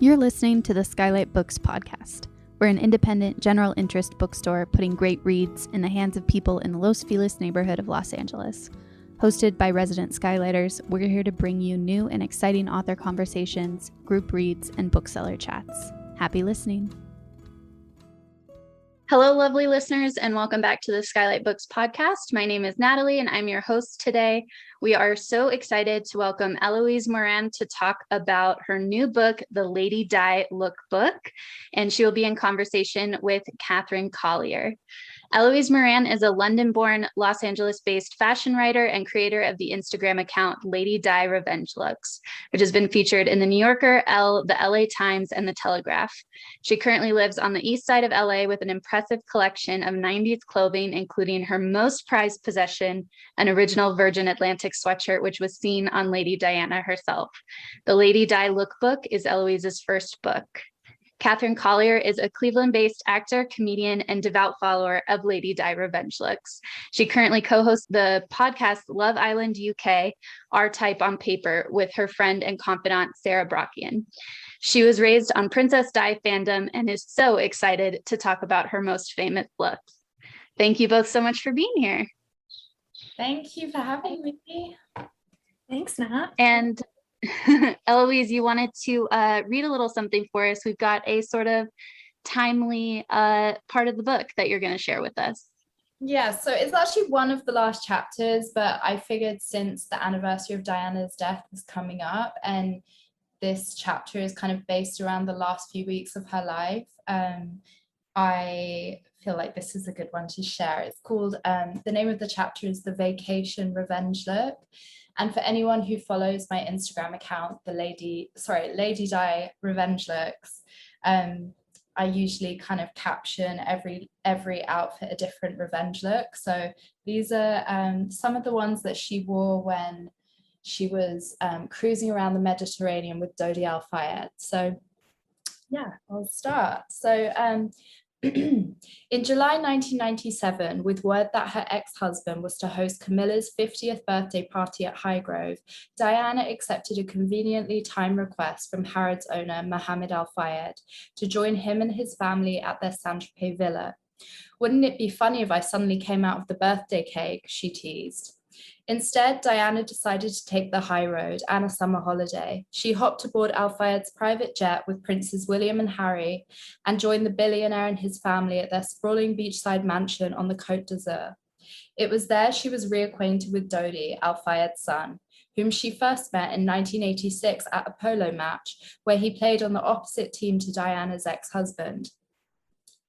You're listening to the SKYLIT Books podcast. We're an independent, general interest bookstore putting great reads in the hands of people in the Los Feliz neighborhood of Los Angeles. Hosted by resident Skylighters, we're here to bring you new and exciting author conversations, group reads, and bookseller chats. Happy listening. Hello, lovely listeners, and welcome back to the SKYLIT Books podcast. My name is Natalie, and I'm your host today. We are so excited to welcome Eloise Moran to talk about her new book, The Lady Di Lookbook, and she will be in conversation with Catherine Collier. Eloise Moran is a London-born, Los Angeles-based fashion writer and creator of the Instagram account Lady Di Revenge Looks, which has been featured in The New Yorker, Elle, the LA Times, and The Telegraph. She currently lives on the east side of LA with an impressive collection of 90s clothing, including her most prized possession, an original Virgin Atlantic sweatshirt, which was seen on Lady Diana herself. The Lady Di Lookbook is Eloise's first book. Catherine Collier is a Cleveland-based actor, comedian, and devout follower of Lady Di Revenge Looks. She currently co-hosts the podcast Love Island UK, R-Type on Paper, with her friend and confidant, Sarah Brockian. She was raised on Princess Di fandom and is so excited to talk about her most famous looks. Thank you both so much for being here. Thank you for having me. Thanks, Nat. And Eloise, you wanted to read a little something for us. We've got a sort of timely part of the book that you're going to share with us. Yeah, so it's actually one of the last chapters, but I figured since the anniversary of Diana's death was coming up, and this chapter is kind of based around the last few weeks of her life, I feel like this is a good one to share. It's called, the name of the chapter is The Vacation Revenge Look. And for anyone who follows my Instagram account, Lady Di Revenge Looks, I usually kind of caption every outfit a different revenge look. So these are some of the ones that she wore when she was cruising around the Mediterranean with Dodi Al-Fayed. So yeah, I'll start. So in July 1997, with word that her ex-husband was to host Camilla's 50th birthday party at Highgrove, Diana accepted a conveniently timed request from Harrods owner Mohamed Al-Fayed to join him and his family at their Saint-Tropez villa. "Wouldn't it be funny if I suddenly came out of the birthday cake?" she teased. Instead, Diana decided to take the high road and a summer holiday. She hopped aboard Al-Fayed's private jet with Princes William and Harry and joined the billionaire and his family at their sprawling beachside mansion on the Côte d'Azur. It was there she was reacquainted with Dodi, Al-Fayed's son, whom she first met in 1986 at a polo match, where he played on the opposite team to Diana's ex-husband.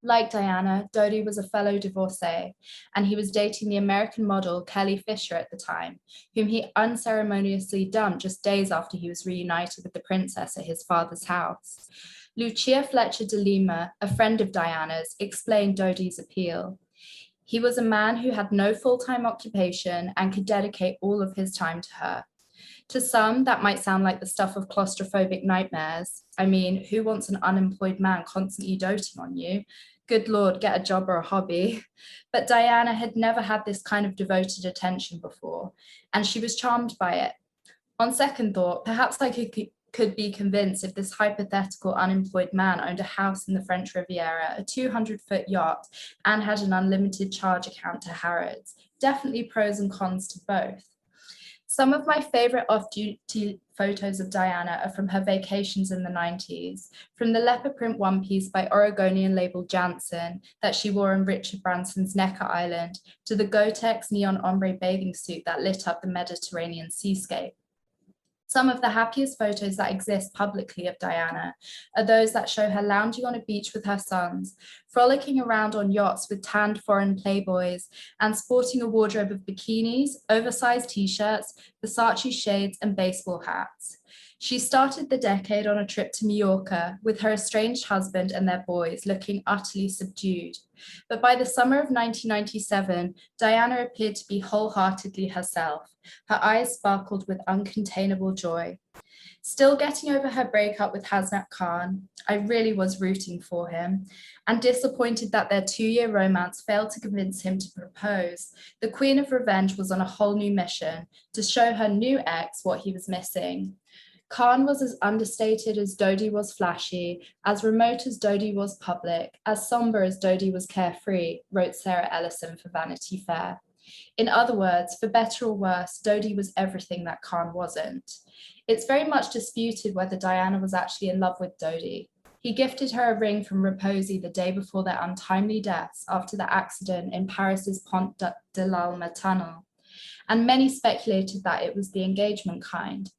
Like Diana, Dodi was a fellow divorcee, and he was dating the American model Kelly Fisher at the time, whom he unceremoniously dumped just days after he was reunited with the princess at his father's house. Lucia Fletcher de Lima, a friend of Diana's, explained Dodi's appeal. He was a man who had no full-time occupation and could dedicate all of his time to her. To some, that might sound like the stuff of claustrophobic nightmares. I mean, who wants an unemployed man constantly doting on you? Good Lord, get a job or a hobby. But Diana had never had this kind of devoted attention before, and she was charmed by it. On second thought, perhaps I could be convinced if this hypothetical unemployed man owned a house in the French Riviera, a 200-foot yacht, and had an unlimited charge account to Harrods. Definitely pros and cons to both. Some of my favorite off-duty photos of Diana are from her vacations in the 90s, from the leopard print one-piece by Oregonian label Janssen that she wore on Richard Branson's Necker Island, to the Gotex neon ombre bathing suit that lit up the Mediterranean seascape. Some of the happiest photos that exist publicly of Diana are those that show her lounging on a beach with her sons, frolicking around on yachts with tanned foreign playboys, and sporting a wardrobe of bikinis, oversized t-shirts, Versace shades, and baseball hats. She started the decade on a trip to Mallorca with her estranged husband and their boys, looking utterly subdued. But by the summer of 1997, Diana appeared to be wholeheartedly herself. Her eyes sparkled with uncontainable joy. Still getting over her breakup with Hasnat Khan, I really was rooting for him, and disappointed that their 2-year romance failed to convince him to propose. The Queen of Revenge was on a whole new mission to show her new ex what he was missing. Khan was as understated as Dodie was flashy, as remote as Dodie was public, as somber as Dodie was carefree, wrote Sarah Ellison for Vanity Fair. In other words, for better or worse, Dodie was everything that Khan wasn't. It's very much disputed whether Diana was actually in love with Dodie. He gifted her a ring from Reposy the day before their untimely deaths after the accident in Paris's Pont de l'Alma tunnel, and many speculated that it was the engagement kind.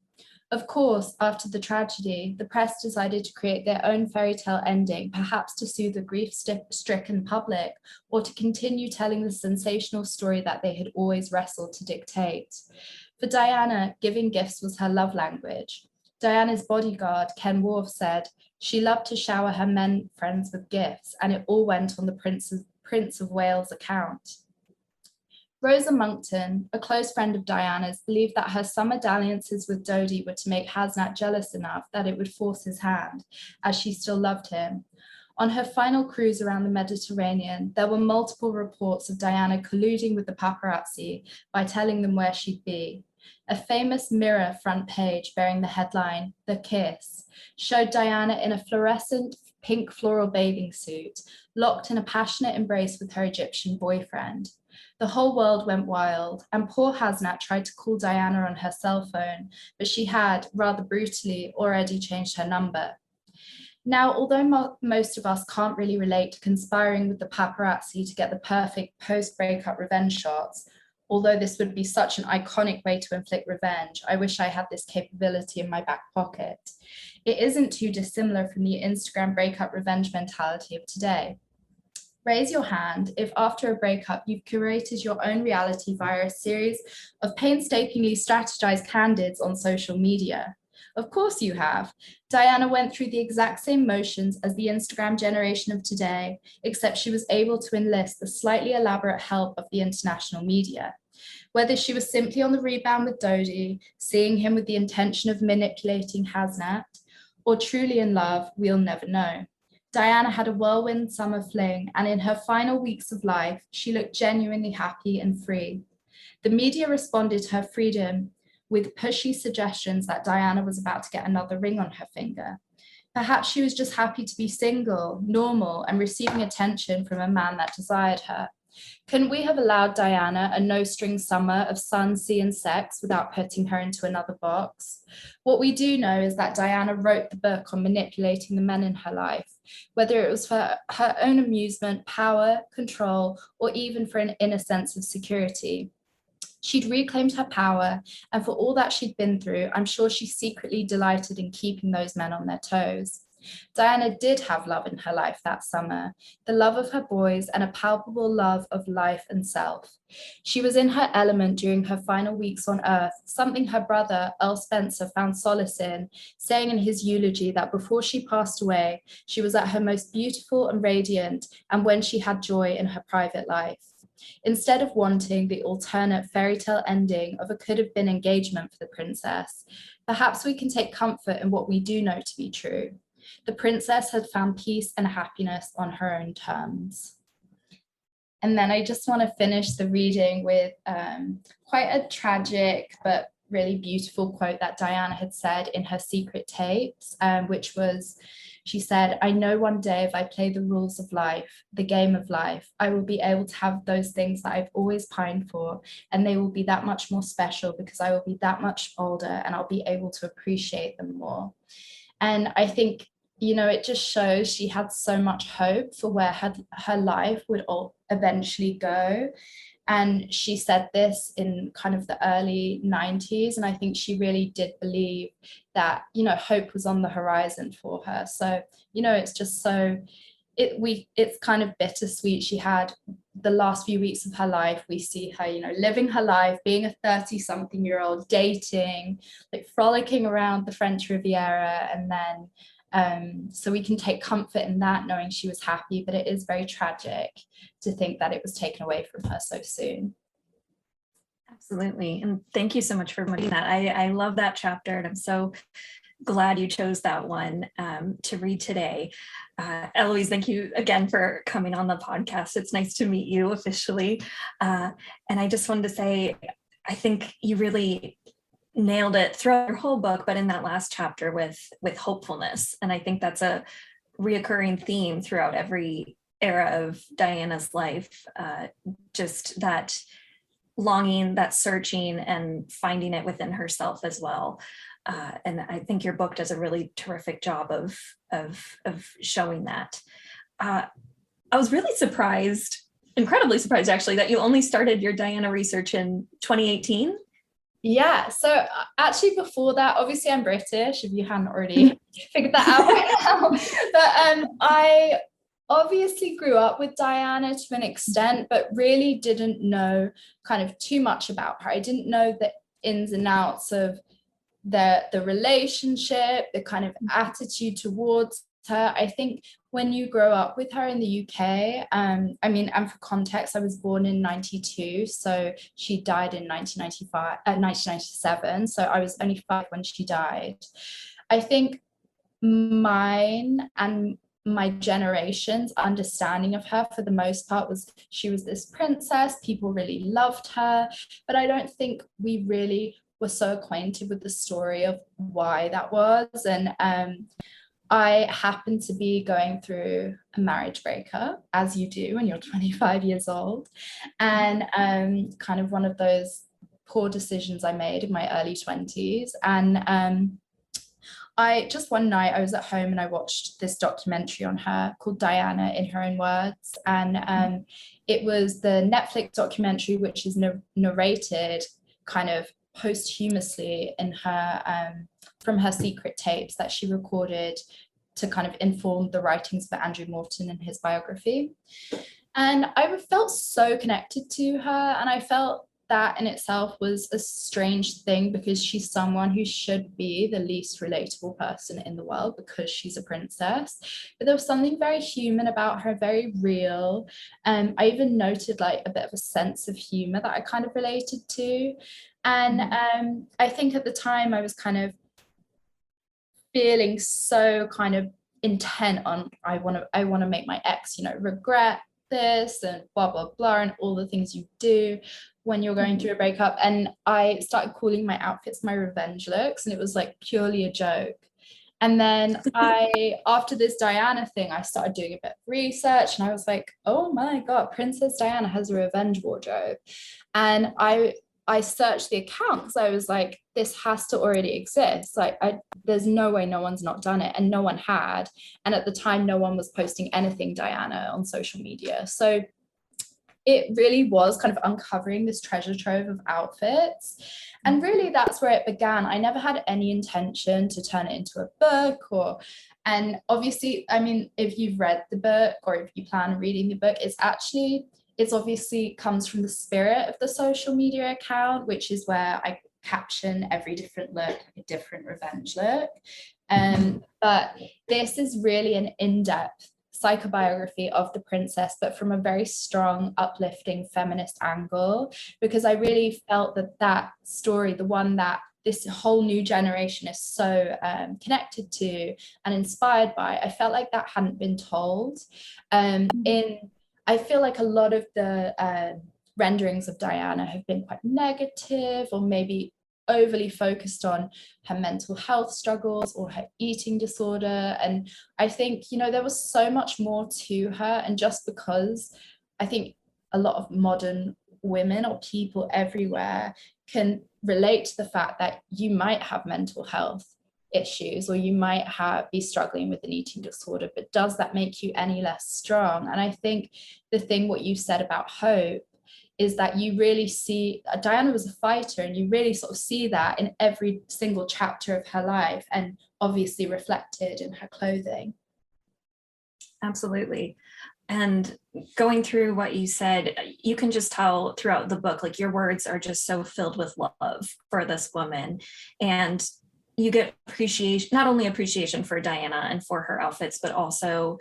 Of course, after the tragedy, the press decided to create their own fairy tale ending, perhaps to soothe the grief-stricken public, or to continue telling the sensational story that they had always wrestled to dictate. For Diana, giving gifts was her love language. Diana's bodyguard, Ken Worf, said she loved to shower her men friends with gifts, and it all went on the Prince of Wales account. Rosa Monckton, a close friend of Diana's, believed that her summer dalliances with Dodie were to make Hasnat jealous enough that it would force his hand, as she still loved him. On her final cruise around the Mediterranean, there were multiple reports of Diana colluding with the paparazzi by telling them where she'd be. A famous Mirror front page bearing the headline, "The Kiss," showed Diana in a fluorescent pink floral bathing suit, locked in a passionate embrace with her Egyptian boyfriend. The whole world went wild, and poor Hasnat tried to call Diana on her cell phone, but she had, rather brutally, already changed her number. Now, although most of us can't really relate to conspiring with the paparazzi to get the perfect post-breakup revenge shots, although this would be such an iconic way to inflict revenge, I wish I had this capability in my back pocket. It isn't too dissimilar from the Instagram breakup revenge mentality of today. Raise your hand if after a breakup you've curated your own reality via a series of painstakingly strategized candids on social media. Of course you have. Diana went through the exact same motions as the Instagram generation of today, except she was able to enlist the slightly elaborate help of the international media. Whether she was simply on the rebound with Dodie, seeing him with the intention of manipulating Hasnat, or truly in love, we'll never know. Diana had a whirlwind summer fling, and in her final weeks of life, she looked genuinely happy and free. The media responded to her freedom with pushy suggestions that Diana was about to get another ring on her finger. Perhaps she was just happy to be single, normal, and receiving attention from a man that desired her. Couldn't we have allowed Diana a no-string summer of sun, sea, and sex without putting her into another box? What we do know is that Diana wrote the book on manipulating the men in her life, whether it was for her own amusement, power, control, or even for an inner sense of security. She'd reclaimed her power, and for all that she'd been through, I'm sure she secretly delighted in keeping those men on their toes. Diana did have love in her life that summer, the love of her boys and a palpable love of life and self. She was in her element during her final weeks on Earth, something her brother, Earl Spencer, found solace in, saying in his eulogy that before she passed away, she was at her most beautiful and radiant, and when she had joy in her private life. Instead of wanting the alternate fairy tale ending of a could-have-been engagement for the princess, perhaps we can take comfort in what we do know to be true. The princess had found peace and happiness on her own terms. And then I just want to finish the reading with quite a tragic but really beautiful quote that Diana had said in her secret tapes, which was, she said, "I know one day if I play the rules of life, the game of life, I will be able to have those things that I've always pined for, and they will be that much more special because I will be that much older and I'll be able to appreciate them more." And I think, you know, it just shows she had so much hope for where her life would eventually go. And she said this in kind of the early 90s. And I think she really did believe that, you know, hope was on the horizon for her. So, you know, it's just so, it's kind of bittersweet. She had the last few weeks of her life, we see her, you know, living her life, being a 30-something-year-old, dating, like frolicking around the French Riviera. And then, so we can take comfort in that, knowing she was happy, but it is very tragic to think that it was taken away from her so soon. Absolutely. And thank you so much for reading that. I love that chapter, and I'm so glad you chose that one to read today. Eloise, thank you again for coming on the podcast. It's nice to meet you officially. And I just wanted to say, I think you really nailed it throughout your whole book, but in that last chapter with hopefulness. And I think that's a reoccurring theme throughout every era of Diana's life, just that longing, that searching, and finding it within herself as well. And I think your book does a really terrific job of showing that. I was really surprised, incredibly surprised actually, that you only started your Diana research in 2018. Yeah, so actually before that, obviously I'm British, if you hadn't already figured that out by now. But I obviously grew up with Diana to an extent, but really didn't know kind of too much about her. I didn't know the ins and outs of the relationship, the kind of attitude towards her. I think when you grow up with her in the UK, I mean, and for context, I was born in 92, so she died in 1997, so I was only 5 when she died. I think mine and my generation's understanding of her for the most part was she was this princess, people really loved her, but I don't think we really were so acquainted with the story of why that was. And I happened to be going through a marriage breakup, as you do when you're 25 years old. And kind of one of those poor decisions I made in my early 20s. And I just one night I was at home and I watched this documentary on her called Diana in Her Own Words. And it was the Netflix documentary, which is narrated kind of posthumously in her from her secret tapes that she recorded to kind of inform the writings for Andrew Morton in his biography. And I felt so connected to her, and I felt that in itself was a strange thing because she's someone who should be the least relatable person in the world because she's a princess. But there was something very human about her, very real. I even noted like a bit of a sense of humor that I kind of related to. And I think at the time I was kind of feeling so kind of intent on I want to make my ex, regret this and blah blah blah and all the things you do when you're going through a breakup. And I started calling my outfits my revenge looks, and it was like purely a joke. And then after this Diana thing, I started doing a bit of research, and I was like, oh my God, Princess Diana has a revenge wardrobe. And I searched the account because I was like, this has to already exist. Like, there's no way no one's not done it, and no one had. And at the time, no one was posting anything Diana on social media. So it really was kind of uncovering this treasure trove of outfits. And really that's where it began. I never had any intention to turn it into a book and obviously, I mean, if you've read the book or if you plan on reading the book, it's obviously comes from the spirit of the social media account, which is where I caption every different look, a different revenge look. But this is really an in-depth psychobiography of the princess, but from a very strong, uplifting feminist angle, because I really felt that story, the one that this whole new generation is so connected to and inspired by, I felt like that hadn't been told. I feel like a lot of the renderings of Diana have been quite negative or maybe overly focused on her mental health struggles or her eating disorder. And I think, there was so much more to her. And just because I think a lot of modern women or people everywhere can relate to the fact that you might have mental health issues or you might be struggling with an eating disorder, but does that make you any less strong? And I think what you said about hope is that you really see Diana was a fighter, and you really sort of see that in every single chapter of her life, and obviously reflected in her clothing. Absolutely. And going through what you said, you can just tell throughout the book, like your words are just so filled with love for this woman. And you get not only appreciation for Diana and for her outfits, but also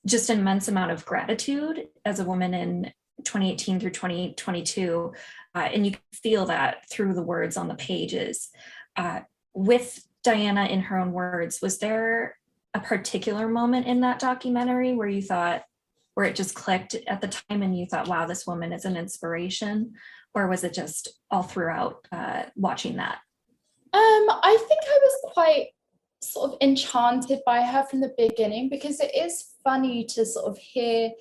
just an immense amount of gratitude as a woman in 2018 through 2022. And you can feel that through the words on the pages. With Diana in Her Own Words, was there a particular moment in that documentary where it just clicked at the time and you thought, wow, this woman is an inspiration? Or was it just all throughout watching that? I think I was quite sort of enchanted by her from the beginning, because it is funny to sort of hear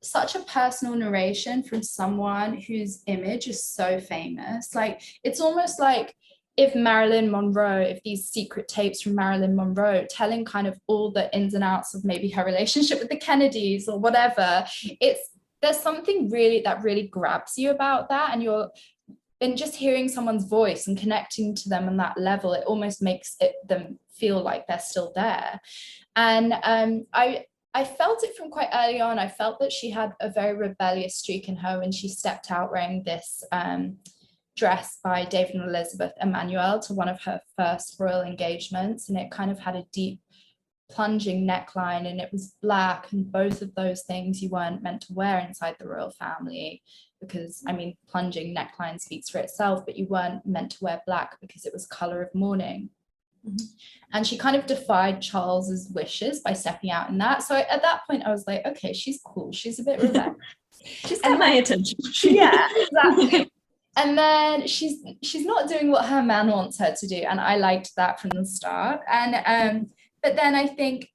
such a personal narration from someone whose image is so famous. Like, it's almost like if these secret tapes from Marilyn Monroe telling kind of all the ins and outs of maybe her relationship with the Kennedys or whatever, there's something that really grabs you about that, and just hearing someone's voice and connecting to them on that level, it almost makes them feel like they're still there. And I felt it from quite early on. I felt that she had a very rebellious streak in her when she stepped out wearing this dress by David and Elizabeth Emanuel to one of her first royal engagements. And it kind of had a deep plunging neckline, and it was black, and both of those things you weren't meant to wear inside the royal family, because I mean, plunging neckline speaks for itself, but you weren't meant to wear black because it was color of mourning. Mm-hmm. And she kind of defied Charles's wishes by stepping out in that. So at that point I was like, okay, she's cool, she's a bit rebellious. She's got my attention. Yeah, exactly. And then she's not doing what her man wants her to do, and I liked that from the start. And but then I think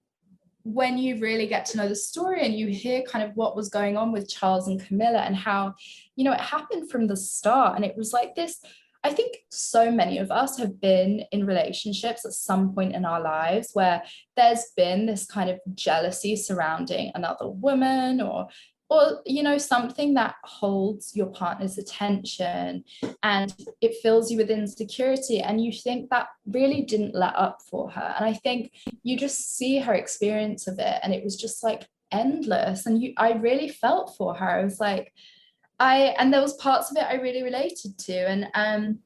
when you really get to know the story and you hear kind of what was going on with Charles and Camilla, and how, it happened from the start, and it was like this. I think so many of us have been in relationships at some point in our lives where there's been this kind of jealousy surrounding another woman, or something that holds your partner's attention, and it fills you with insecurity, and you think that really didn't let up for her. And I think you just see her experience of it, and it was just like endless, and I really felt for her. I was like, and there was parts of it I really related to. And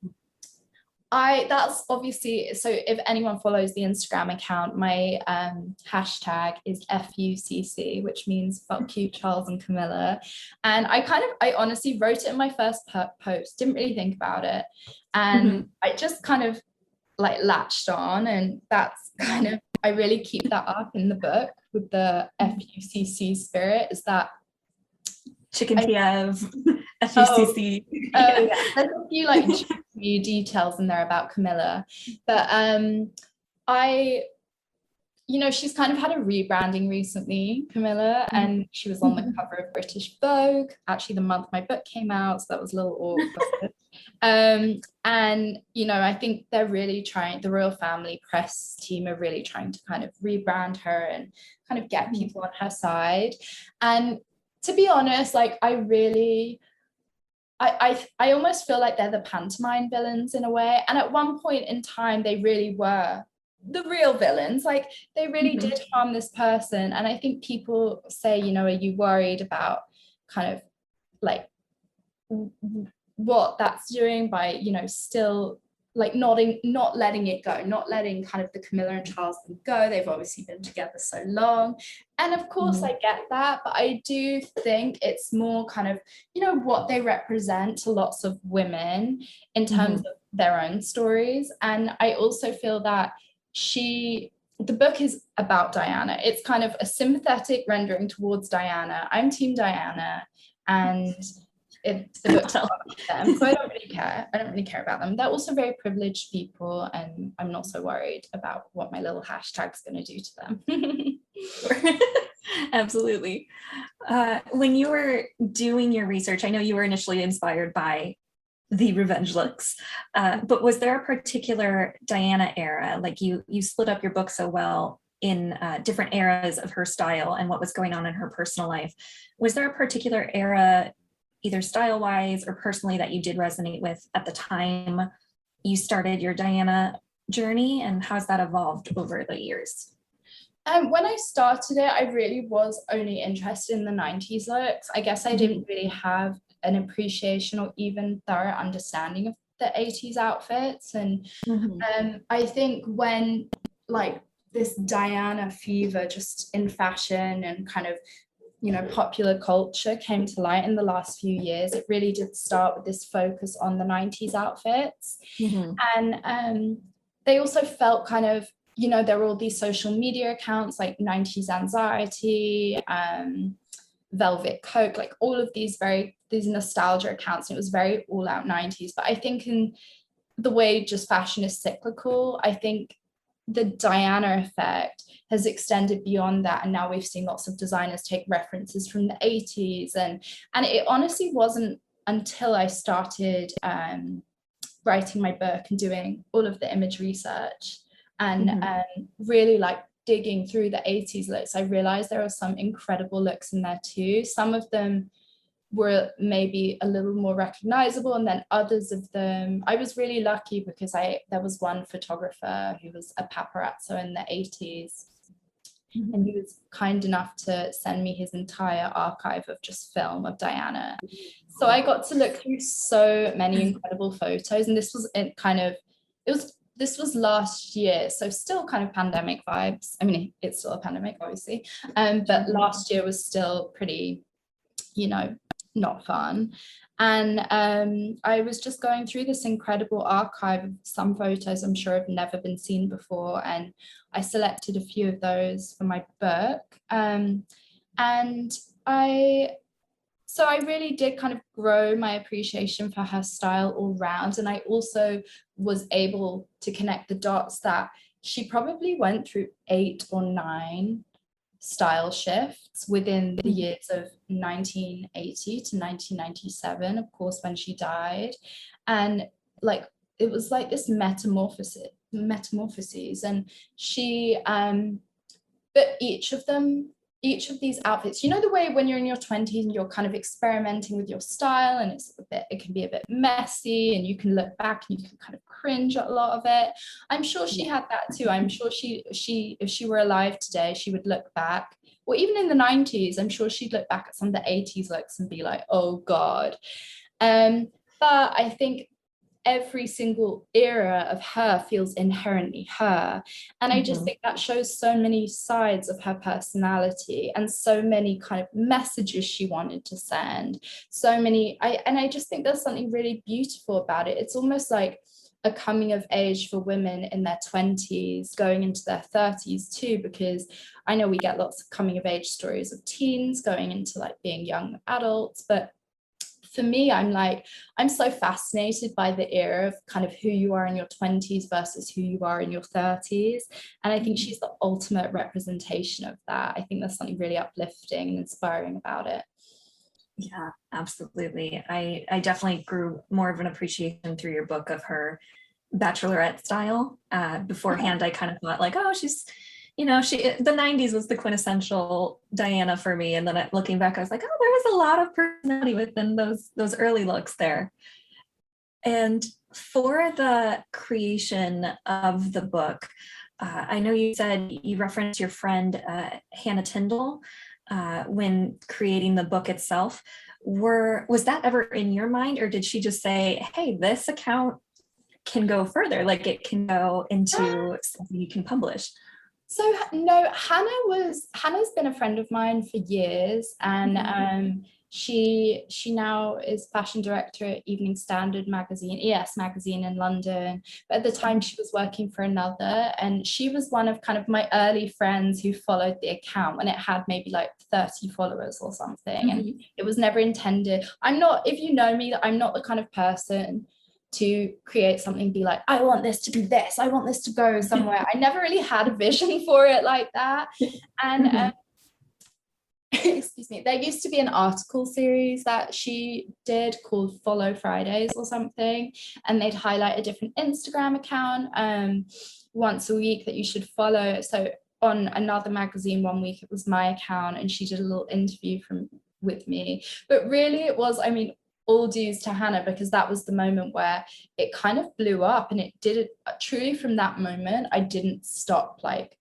that's obviously, so if anyone follows the Instagram account, my hashtag is FUCC, which means fuck you, Charles and Camilla. And I honestly wrote it in my first post, didn't really think about it. And I just kind of like latched on, and that's kind of, I really keep that up in the book with the FUCC spirit, is that Chicken Kiev, FUCC. Yeah. There's a few like details in there about Camilla, but she's kind of had a rebranding recently, Camilla, and she was on the cover of British Vogue, actually the month my book came out, so that was a little awkward. And I think they're really trying, the royal family press team are really trying to kind of rebrand her and kind of get people on her side. And to be honest, like I almost feel like they're the pantomime villains in a way. And at one point in time, they really were the real villains. Like, they really did harm this person. And I think people say, are you worried about kind of like what that's doing by, still like not letting it go, not letting kind of the Camilla and Charles thing go. They've obviously been together so long. And of course I get that, but I do think it's more kind of, what they represent to lots of women in terms of their own stories. And I also feel that the book is about Diana. It's kind of a sympathetic rendering towards Diana. I'm team Diana, and the book's about them, so I don't really care about them. They're also very privileged people, and I'm not so worried about what my little hashtag's going to do to them. Absolutely. When you were doing your research, I know you were initially inspired by the revenge looks, but was there a particular Diana era? Like, you split up your book so well in different eras of her style and what was going on in her personal life. Was there a particular era, either style-wise or personally, that you did resonate with at the time you started your Diana journey, and how's that evolved over the years? When I started it, I really was only interested in the 90s looks. I guess I didn't really have an appreciation or even thorough understanding of the 80s outfits. And I think when like this Diana fever just in fashion and kind of popular culture came to light in the last few years, it really did start with this focus on the 90s outfits. And they also felt kind of, there were all these social media accounts like 90s Anxiety, Velvet Coke, like all of these nostalgia accounts, and it was very all out 90s. But I think in the way just fashion is cyclical, I think the Diana effect has extended beyond that, and now we've seen lots of designers take references from the 80s, and it honestly wasn't until I started writing my book and doing all of the image research and really like digging through the 80s looks, I realized there are some incredible looks in there too. Some of them were maybe a little more recognizable, and then others of them, I was really lucky because there was one photographer who was a paparazzo in the 80s, and he was kind enough to send me his entire archive of just film of Diana. So I got to look through so many incredible photos, and this was last year, so still kind of pandemic vibes. I mean, it's still a pandemic, obviously, but last year was still pretty, not fun. And I was just going through this incredible archive of some photos I'm sure have never been seen before, and I selected a few of those for my book. And I really did kind of grow my appreciation for her style all round. And I also was able to connect the dots that she probably went through 8 or 9 style shifts within the years of 1980 to 1997, of course, when she died. And like, it was like this metamorphosis. And she, but each of these outfits, the way when you're in your 20s and you're kind of experimenting with your style, and it can be a bit messy, and you can look back and you can kind of cringe at a lot of it. I'm sure she had that too. I'm sure she if she were alive today, she would look back, or even in the 90s, I'm sure she'd look back at some of the 80s looks and be like, oh God. But I think every single era of her feels inherently her, and I just think that shows so many sides of her personality and so many kind of messages she wanted to send, I just think there's something really beautiful about it. It's almost like a coming of age for women in their 20s going into their 30s too, because I know we get lots of coming of age stories of teens going into like being young adults, but for me, I'm so fascinated by the era of kind of who you are in your 20s versus who you are in your 30s. And I think she's the ultimate representation of that. I think there's something really uplifting and inspiring about it. Yeah, absolutely. I definitely grew more of an appreciation through your book of her bachelorette style. Beforehand, I kind of thought like, oh, she's, the 90s was the quintessential Diana for me. And then looking back, I was like, oh, there was a lot of personality within those early looks there. And for the creation of the book, I know you said you referenced your friend, Hannah Tyndall, when creating the book itself. Was that ever in your mind, or did she just say, hey, this account can go further, like it can go into something you can publish? So no, Hannah's been a friend of mine for years, and she now is fashion director at Evening Standard magazine, ES magazine in London. But at the time she was working for another, and she was one of kind of my early friends who followed the account when it had maybe like 30 followers or something, and it was never intended. If you know me, I'm not the kind of person to create something, be like, I want this to be this, I want this to go somewhere. I never really had a vision for it like that. And excuse me, there used to be an article series that she did called Follow Fridays or something, and they'd highlight a different Instagram account once a week that you should follow. So on another magazine one week, it was my account, and she did a little interview with me. But really it was, all dues to Hannah, because that was the moment where it kind of blew up, and it did it truly. From that moment, I didn't stop like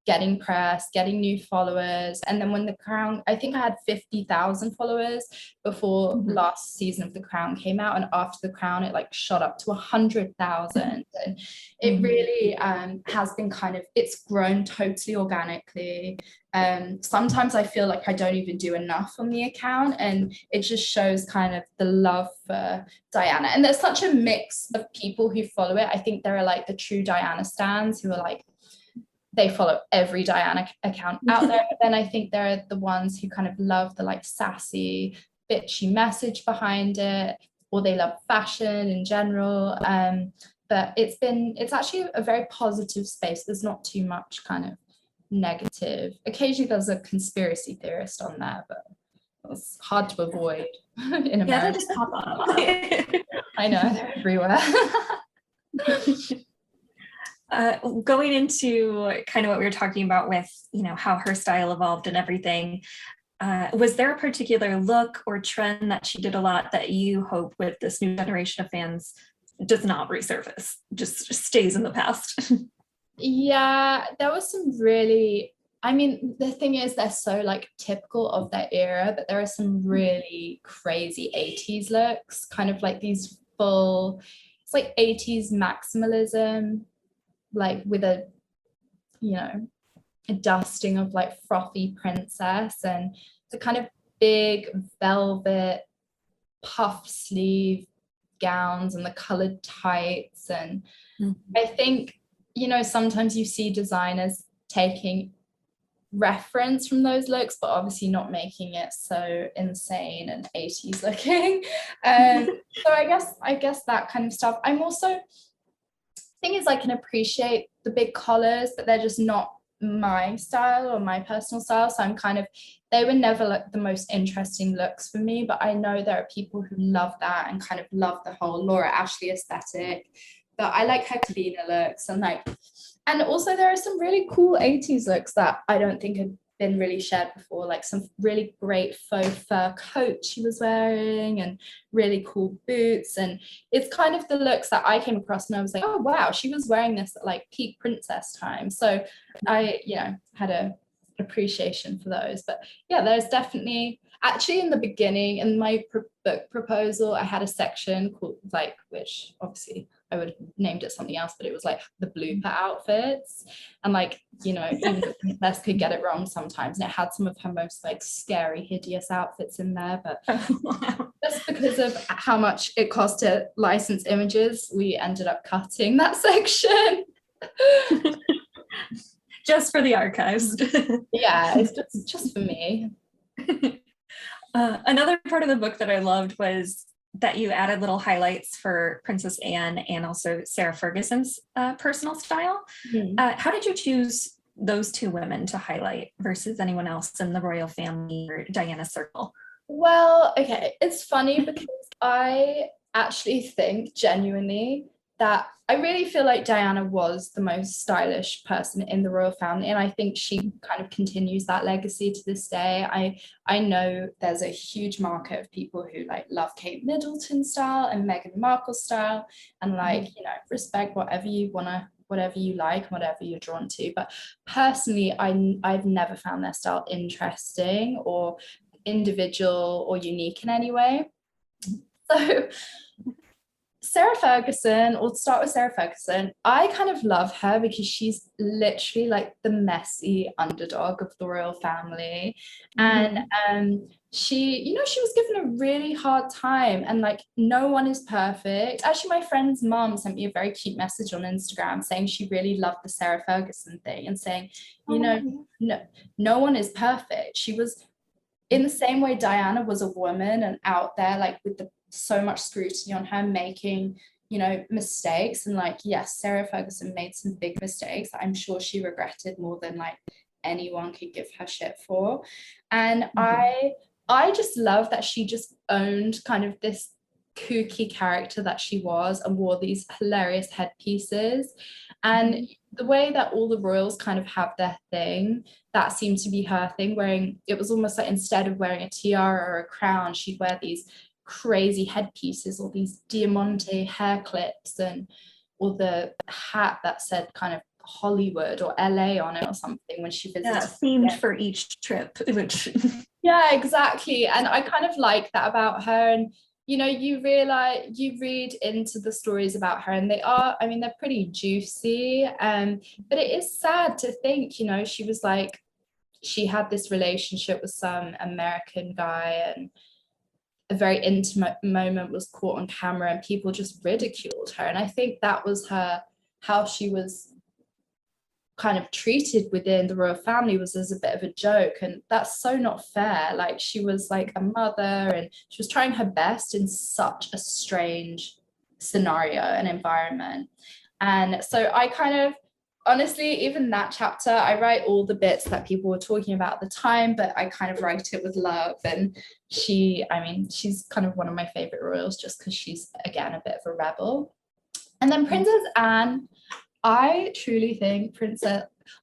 getting press, getting new followers. And then when The Crown, I think I had 50,000 followers before last season of The Crown came out, and after The Crown it like shot up to 100,000, and it really has been it's grown totally organically. Sometimes I feel like I don't even do enough on the account, and it just shows kind of the love for Diana. And there's such a mix of people who follow it. I think there are like the true Diana stans who are like, they follow every Diana account out there. But then I think there are the ones who kind of love the like sassy, bitchy message behind it, or they love fashion in general. But it's actually a very positive space. There's not too much kind of negative. Occasionally there's a conspiracy theorist on there, but it's hard to avoid in America. Yeah, they just pop up. I know, they're everywhere. Going into kind of what we were talking about with, how her style evolved and everything, was there a particular look or trend that she did a lot that you hope with this new generation of fans does not resurface, just stays in the past? Yeah, there was some really, the thing is they're so like typical of their era, but there are some really crazy 80s looks, kind of like these full, it's like 80s maximalism, like with a dusting of like frothy princess and the kind of big velvet puff sleeve gowns and the colored tights. And I think, sometimes you see designers taking reference from those looks, but obviously not making it so insane and 80s looking. So I guess that kind of stuff. I'm also, thing is, I can appreciate the big collars, but they're just not my style or my personal style. So I'm kind of, they were never like the most interesting looks for me, but I know there are people who love that and kind of love the whole Laura Ashley aesthetic. But I like her cleaner looks and also there are some really cool 80s looks that I don't think have been really shared before, like some really great faux fur coat she was wearing and really cool boots. And it's kind of the looks that I came across and I was like, oh wow, she was wearing this at like peak princess time. So I had a appreciation for those. But yeah, there's definitely, actually in the beginning in my book proposal, I had a section called like, which obviously I would have named it something else, but it was like the blooper outfits. And like, even the princess could get it wrong sometimes. And it had some of her most like scary, hideous outfits in there. But just because of how much it cost to license images, we ended up cutting that section. Just for the archives. Yeah, it's just for me. Another part of the book that I loved was that you added little highlights for Princess Anne and also Sarah Ferguson's personal style. How did you choose those two women to highlight versus anyone else in the royal family or Diana's circle? Well, okay, it's funny because I actually think genuinely that I really feel like Diana was the most stylish person in the royal family, and I think she kind of continues that legacy to this day. I know there's a huge market of people who like love Kate Middleton style and Meghan Markle style, and like respect whatever you like, whatever you're drawn to. But personally, I've never found their style interesting or individual or unique in any way. So Sarah Ferguson, we'll start with Sarah Ferguson. I kind of love her because she's literally like the messy underdog of the royal family. And she was given a really hard time, and like no one is perfect. Actually, my friend's mom sent me a very cute message on Instagram saying she really loved the Sarah Ferguson thing and saying, no one is perfect. She was, in the same way Diana was a woman and out there like with so much scrutiny on her making mistakes, and like yes, Sarah Ferguson made some big mistakes that I'm sure she regretted more than like anyone could give her shit for. And I just love that she just owned kind of this kooky character that she was and wore these hilarious headpieces. And the way that all the royals kind of have their thing, that seemed to be her thing, wearing, it was almost like instead of wearing a tiara or a crown, she'd wear these crazy headpieces or these diamante hair clips, and or the hat that said kind of Hollywood or LA on it or something when she visited. Yeah, themed for each trip, which yeah, exactly. And I kind of like that about her. And you read into the stories about her, and they're pretty juicy. But it is sad to think, she was like, she had this relationship with some American guy, and a very intimate moment was caught on camera and people just ridiculed her. And I think that was how she was kind of treated within the royal family was as a bit of a joke, and that's so not fair. Like, she was like a mother and she was trying her best in such a strange scenario and environment. And so I kind of, honestly, even that chapter, I write all the bits that people were talking about at the time, but I kind of write it with love. And she's kind of one of my favorite royals just because she's, again, a bit of a rebel. And then Princess Anne, I truly think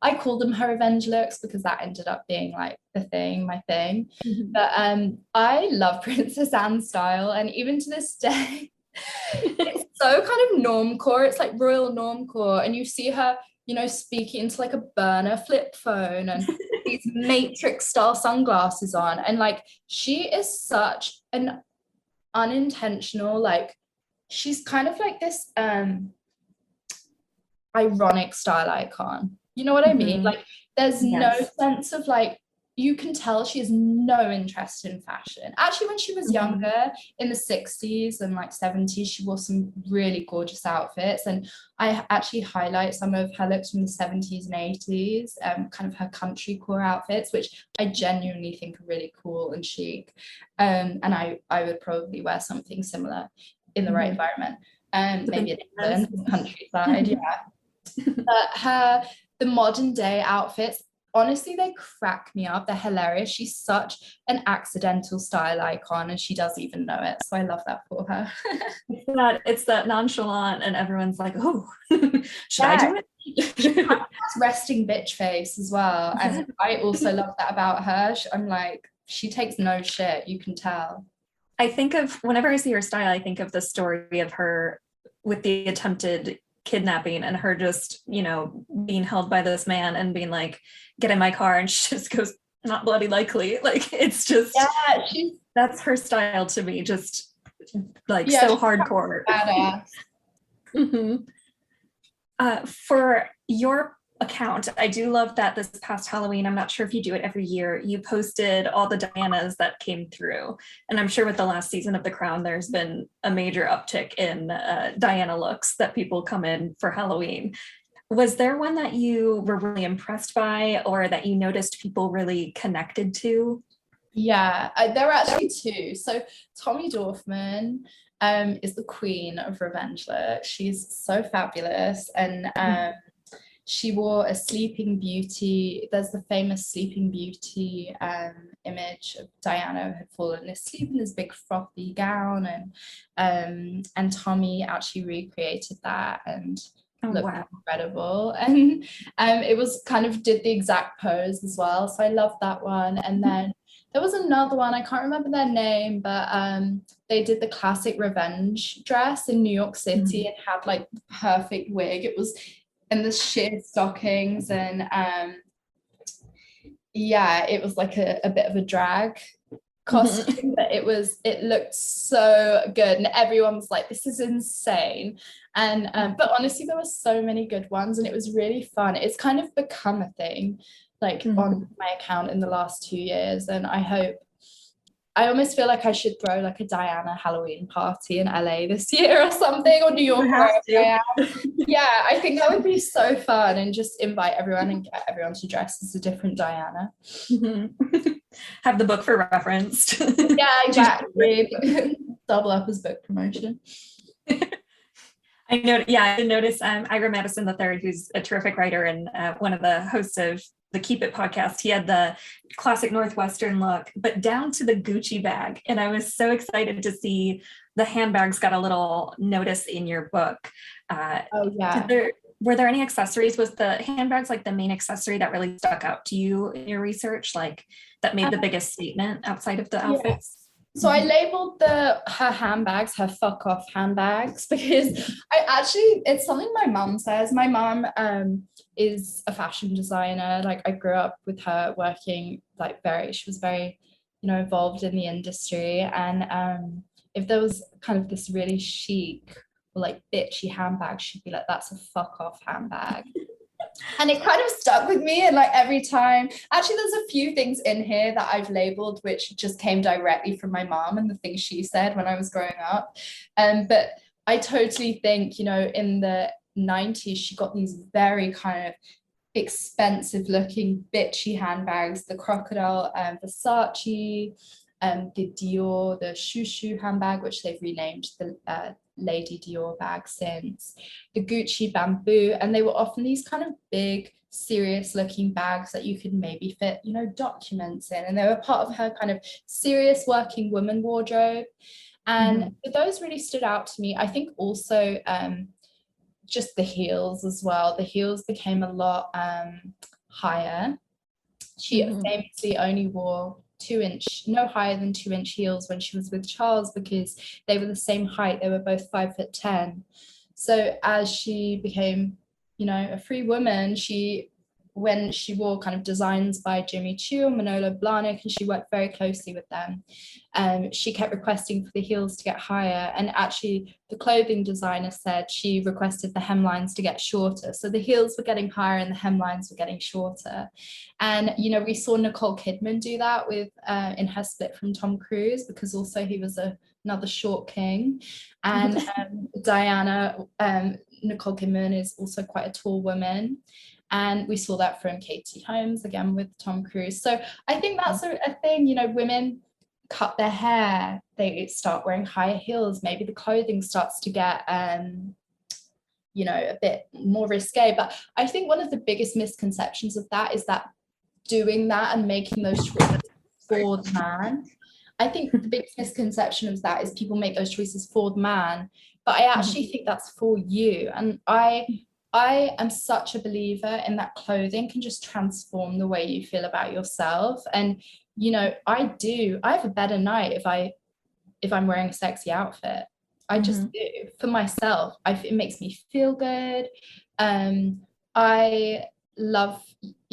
I call them her revenge looks because that ended up being like my thing. But I love Princess Anne's style, and even to this day, it's so kind of normcore. It's like royal normcore, and you see her, you know, speaking into like a burner flip phone and these Matrix style sunglasses on, and like she is such an unintentional, like she's kind of like this ironic style icon. You know what I mean? Like, there's no sense of like, you can tell she has no interest in fashion. Actually, when she was younger, in the 60s and like 70s, she wore some really gorgeous outfits. And I actually highlight some of her looks from the 70s and 80s, kind of her country core outfits, which I genuinely think are really cool and chic. And I would probably wear something similar in the right environment. Maybe in England, countryside, yeah. But the modern day outfits, honestly, they crack me up. They're hilarious. She's such an accidental style icon, and she doesn't even know it. So I love that for her. It's that nonchalant, and everyone's like, "Oh, should I do it?" She has resting bitch face as well, and I also love that about her. I'm like, she takes no shit. You can tell. I think of, whenever I see her style, I think of the story of her with the attempted kidnapping and her just, you know, being held by this man and being like, get in my car, and she just goes, not bloody likely. Like, it's just, that's her style to me, just like so hardcore. For your account, I do love that this past Halloween, I'm not sure if you do it every year, you posted all the Dianas that came through, and I'm sure with the last season of The Crown there's been a major uptick in Diana looks that people come in for Halloween. Was there one that you were really impressed by, or that you noticed people really connected to? Yeah, there are actually two. So Tommy Dorfman is the queen of revenge look. She's so fabulous, and she wore a Sleeping Beauty. There's the famous Sleeping Beauty image of Diana had fallen asleep in this big frothy gown, and Tommy actually recreated that and looked incredible. And it was kind of did the exact pose as well. So I love that one. And then there was another one, I can't remember their name, but they did the classic revenge dress in New York City and had like the perfect wig. It was in the sheer stockings, and it was like a bit of a drag costume, but it looked so good, and everyone was like, this is insane. And but honestly, there were so many good ones, and it was really fun. It's kind of become a thing, like on my account in the last 2 years, and I almost feel like I should throw like a Diana Halloween party in LA this year or something, or New York. Yeah, I think that would be so fun, and just invite everyone and get everyone to dress as a different Diana. Have the book for reference. Yeah, exactly. Double up as book promotion. I did notice Ira Madison III, who's a terrific writer and one of the hosts of the Keep It podcast. He had the classic Northwestern look, but down to the Gucci bag. And I was so excited to see the handbags got a little notice in your book. Were there any accessories? Was the handbags like the main accessory that really stuck out to you in your research, like that made the biggest statement outside of the outfits? So I labeled her handbags, her fuck off handbags, because it's something my mum says. My mum is a fashion designer. Like, I grew up with her working she was very, involved in the industry. And if there was kind of this really chic or like bitchy handbag, she'd be like, that's a fuck off handbag. And it kind of stuck with me, and like every time, actually there's a few things in here that I've labeled which just came directly from my mom and the things she said when I was growing up. But I totally think, in the 90s she got these very kind of expensive looking bitchy handbags, the crocodile Versace, the Dior, the Chou handbag, which they've renamed the Lady Dior bag since, the Gucci bamboo, and they were often these kind of big, serious looking bags that you could maybe fit, you know, documents in, and they were part of her kind of serious working woman wardrobe. And those really stood out to me. I think also just the heels as well. The heels became a lot higher. She famously only wore 2-inch, no higher than 2-inch heels when she was with Charles, because they were the same height. They were both 5'10". So as she became, you know, a free woman, when she wore kind of designs by Jimmy Choo and Manolo Blahnik, and she worked very closely with them, she kept requesting for the heels to get higher. And actually the clothing designer said she requested the hemlines to get shorter. So the heels were getting higher and the hemlines were getting shorter. And, you know, we saw Nicole Kidman do that with in her split from Tom Cruise, because also he was another short king. And Diana, Nicole Kidman is also quite a tall woman. And we saw that from Katie Holmes, again, with Tom Cruise. So I think that's a thing, you know, women cut their hair, they start wearing higher heels, maybe the clothing starts to get, you know, a bit more risque. But I think one of the biggest misconceptions of that is that doing that and making those choices for the man. I think the biggest misconception of that is people make those choices for the man, but I actually think that's for you. And I am such a believer in that clothing can just transform the way you feel about yourself. And, you know, I have a better night if I'm wearing a sexy outfit. I just do, for myself. It makes me feel good. I love,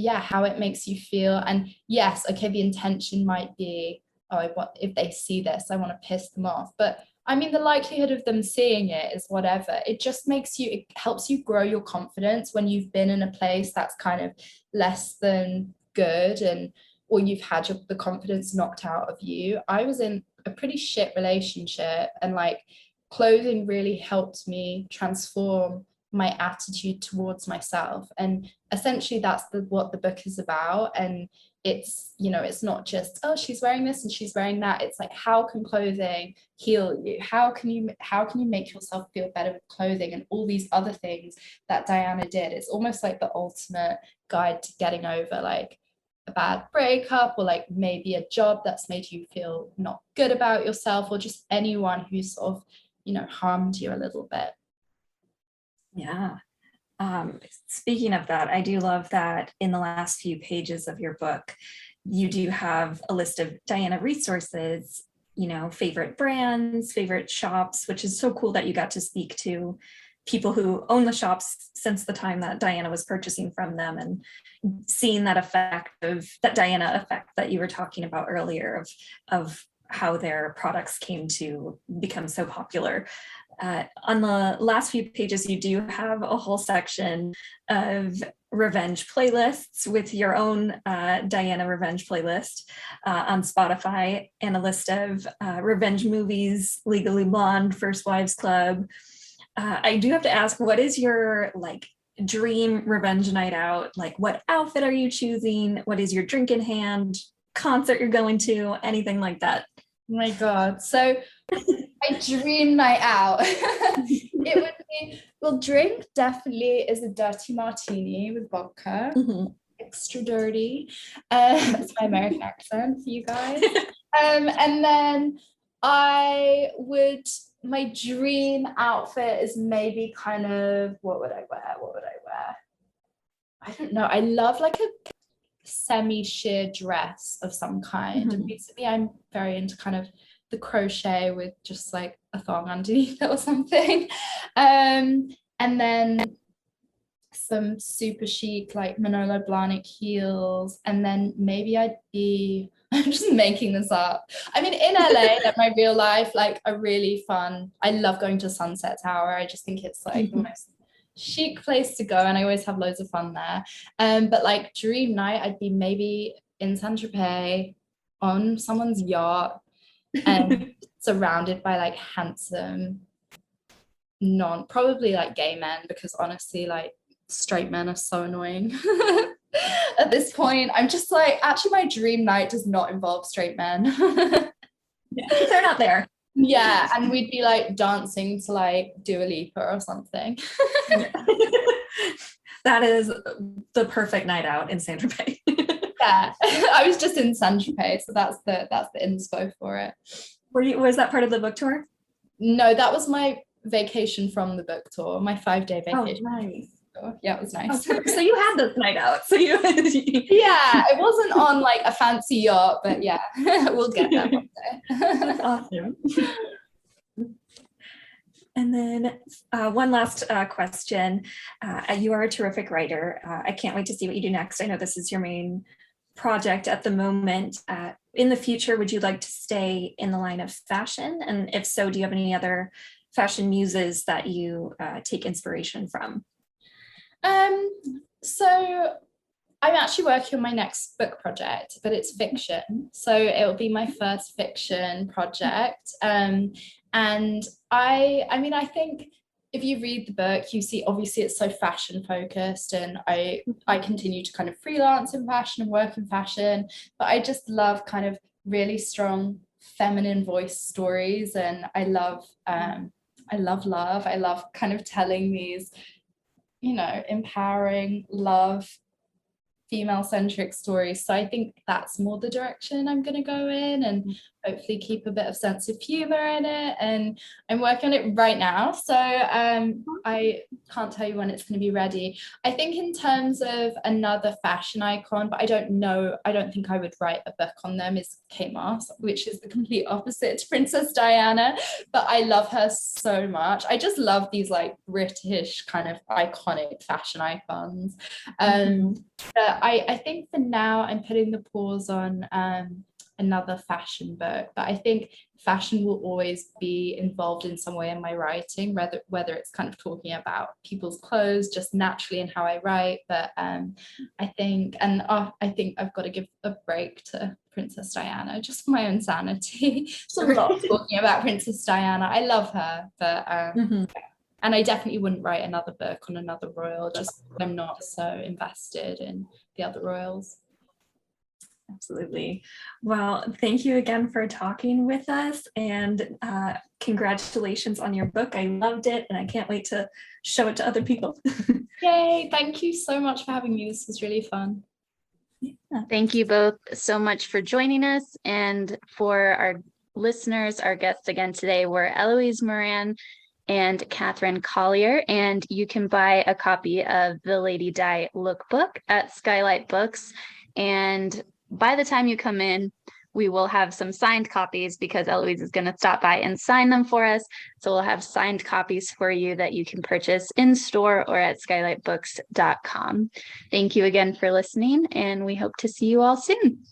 how it makes you feel. And yes, okay, the intention might be, if they see this, I want to piss them off. But I mean, the likelihood of them seeing it is whatever. It just it helps you grow your confidence when you've been in a place that's kind of less than good, or you've had the confidence knocked out of you. I was in a pretty shit relationship, and like clothing really helped me transform my attitude towards myself. And essentially that's what the book is about. And it's, you know, it's not just, oh, she's wearing this and she's wearing that. It's like, how can clothing heal you? How can you make yourself feel better with clothing, and all these other things that Diana did? It's almost like the ultimate guide to getting over like a bad breakup, or like maybe a job that's made you feel not good about yourself, or just anyone who's sort of, you know, harmed you a little bit. Yeah. Speaking of that, I do love that in the last few pages of your book, you do have a list of Diana resources, you know, favorite brands, favorite shops, which is so cool that you got to speak to people who own the shops since the time that Diana was purchasing from them, and seeing that Diana effect that you were talking about earlier of how their products came to become so popular. On the last few pages, you do have a whole section of revenge playlists with your own Diana revenge playlist on Spotify, and a list of revenge movies, Legally Blonde, First Wives Club. I do have to ask, what is your like dream revenge night out? Like, what outfit are you choosing? What is your drink in hand? Concert you're going to? Anything like that? Oh my God. So my dream night out, it would be, well, drink definitely is a dirty martini with vodka, extra dirty. That's my American accent for you guys. And then my dream outfit is maybe kind of, what would I wear? I don't know. I love like a semi-sheer dress of some kind. And recently I'm very into kind of the crochet with just like a thong underneath it or something. And then some super chic like Manolo Blahnik heels. And then maybe I'm just making this up. I mean, in LA, like my real life, like a really fun, I love going to Sunset Tower. I just think it's like the most chic place to go, and I always have loads of fun there. But like dream night, I'd be maybe in Saint-Tropez on someone's yacht and surrounded by like handsome probably like gay men, because honestly, like straight men are so annoying. At this point, I'm just like, actually, my dream night does not involve straight men. Yeah, they're not there. Yeah, and we'd be like dancing to like Dua Lipa or something. That is the perfect night out in Saint-Tropez. Yeah, I was just in Saint-Tropez, so that's the inspo for it. Was that part of the book tour? No, that was my vacation from the book tour, my 5-day vacation. Oh, nice. Yeah, it was nice. Oh, so you had this night out. So you yeah, it wasn't on like a fancy yacht, but yeah, we'll get there one day. That's awesome. And then one last question. You are a terrific writer. I can't wait to see what you do next. I know this is your main project at the moment. In the future, would you like to stay in the line of fashion? And if so, do you have any other fashion muses that you take inspiration from? So I'm actually working on my next book project, but it's fiction. So it will be my first fiction project. And I think if you read the book, you see, obviously it's so fashion focused, and I continue to kind of freelance in fashion and work in fashion, but I just love kind of really strong feminine voice stories. And I love love. I love kind of telling these, empowering love, female-centric stories. So I think that's more the direction I'm going to go in, and hopefully keep a bit of sense of humor in it. And I'm working on it right now, so I can't tell you when it's going to be ready. I think in terms of another fashion icon, but I don't think I would write a book on them, is Kate Moss, which is the complete opposite to Princess Diana, but I love her so much. I just love these like British kind of iconic fashion icons. But I think for now I'm putting the pause on another fashion book, but I think fashion will always be involved in some way in my writing, whether it's kind of talking about people's clothes just naturally in how I write. But I think I've got to give a break to Princess Diana, just for my own sanity. It's a lot talking about Princess Diana. I love her, but and I definitely wouldn't write another book on another royal, just I'm not so invested in the other royals. Absolutely. Well, thank you again for talking with us, and congratulations on your book. I loved it, and I can't wait to show it to other people. Yay, thank you so much for having me. This was really fun. Yeah. Thank you both so much for joining us. And for our listeners, our guests again today were Eloise Moran and Catherine Collier, and you can buy a copy of the Lady Di lookbook at SKYLIT Books. And by the time you come in, we will have some signed copies, because Eloise is going to stop by and sign them for us. So we'll have signed copies for you that you can purchase in store or at skylitbooks.com. Thank you again for listening, and we hope to see you all soon.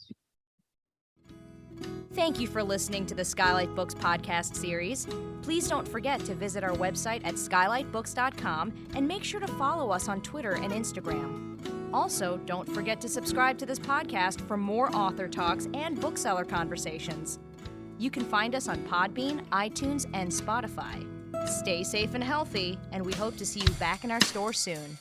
Thank you for listening to the SKYLIT Books podcast series. Please don't forget to visit our website at skylitbooks.com and make sure to follow us on Twitter and Instagram. Also, don't forget to subscribe to this podcast for more author talks and bookseller conversations. You can find us on Podbean, iTunes, and Spotify. Stay safe and healthy, and we hope to see you back in our store soon.